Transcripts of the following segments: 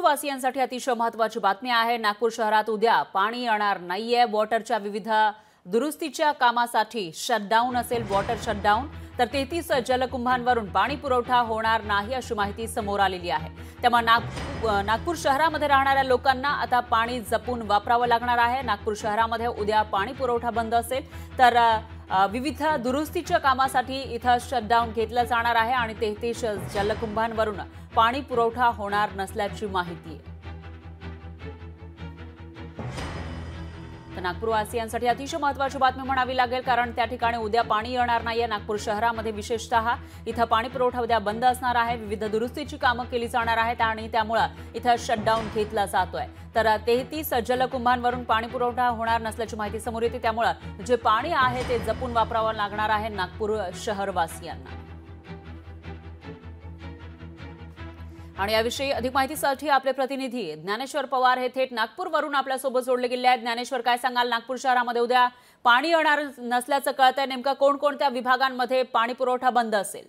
नागपूरवासियांसाठी अतिशय महत्त्वाची बातमी आहे। नागपूर शहरात उद्या पाणी येणार नाहीये। वॉटरच्या विविध दुरुस्तीच्या कामासाठी शटडाऊन असेल, वॉटर शटडाऊन। तर 33 जलकुंभांवरून पाणी पुरवठा होणार नाही अशी माहिती समोर आलेली आहे। त्यामुळे नागपूर शहरामध्ये राहणाऱ्या लोकांना आता पाणी जपून वापरावं लागणार आहे। नागपूर शहरामध्ये उद्या पाणी पुरवठा बंद असेल, तर विविध दुरुस्तीच्या कामासाठी इथं शटडाऊन घेतलं जाणार आहे आणि 33 जलकुंभांवरून पाणी पुरवठा होणार नसल्याची माहिती आहे। तर नागपूरवासियांसाठी अतिशय महत्त्वाची बातमी म्हणावी लागेल, कारण त्या ठिकाणी उद्या पाणी येणार नाहीये। नागपूर शहरामध्ये विशेषतः इथं पाणी पुरवठा उद्या बंद असणार आहे। विविध दुरुस्तीची कामं केली जाणार आहेत आणि त्यामुळे इथं शटडाऊन घेतला जातोय। तर 33 जलकुंभांवरून पाणी पुरवठा होणार नसल्याची माहिती समोर येते। त्यामुळे जे पाणी आहे ते जपून वापरावं लागणार आहे नागपूर शहरवासियांना। आणि याविषयी अधिक माहितीसाठी आपले प्रतिनिधी ज्ञानेश्वर पवार हे थेट नागपूरवरून आपल्यासोबत जोडले गेले आहेत। ज्ञानेश्वर, काय सांगाल? नागपूर शहरामध्ये उद्या पाणी येणार नसल्याचं कळतंय, नेमका कोणकोणत्या विभागांमध्ये पाणी पुरवठा बंद असेल?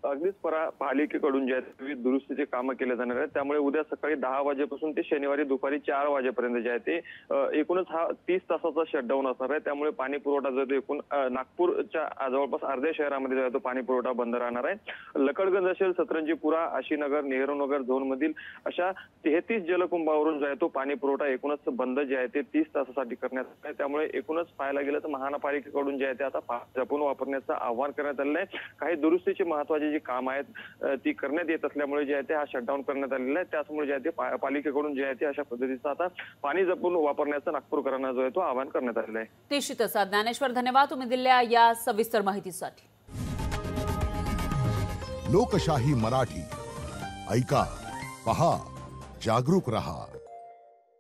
अगदीच पालिकेकडून जे विविध दुरुस्तीचे कामं केले जाणार आहेत, त्यामुळे उद्या सकाळी 10 वाजेपासून ते शनिवारी दुपारी 4 वाजेपर्यंत जे आहे ते एकूणच हा 30 तासाचा शटडाऊन असणार आहे। त्यामुळे पाणी पुरवठा जो आहे एकूण नागपूरच्या जवळपास अर्ध्या शहरामध्ये जो आहे तो पाणी पुरवठा बंद राहणार आहे। लकडगंज असेल, सतरंजीपुरा, आशीनगर, नेहरूनगर झोन मधील अशा 33 जलकुंभावरून जो आहे तो पाणी पुरवठा एकूणच बंद जे आहे ते 30 तासासाठी करण्यात आला आहे। त्यामुळे एकूणच पाहायला गेलं तर महानगरपालिकेकडून जे आहे ते आता जपून वापरण्याचं आवाहन करण्यात आलेलं आहे। काही दुरुस्तीची महत्त्वाची काम आहेत ती करण्यात येत असल्यामुळे जे आहे ते हा शटडाऊन करण्यात आलेला आहे। त्यामुळे जे आहे ते पालिकेकडून जे आहे ते अशा पद्धतीचं आता पाणी जपून वापरण्याचं नागपूरकरांना जो आहे तो आवाहन करण्यात आलेलं आहे। निश्चितच ज्ञानेश्वर, धन्यवाद तुम्ही दिलेल्या या सविस्तर माहितीसाठी। लोकशाही मराठी ऐका, पहा, जागरूक रहा।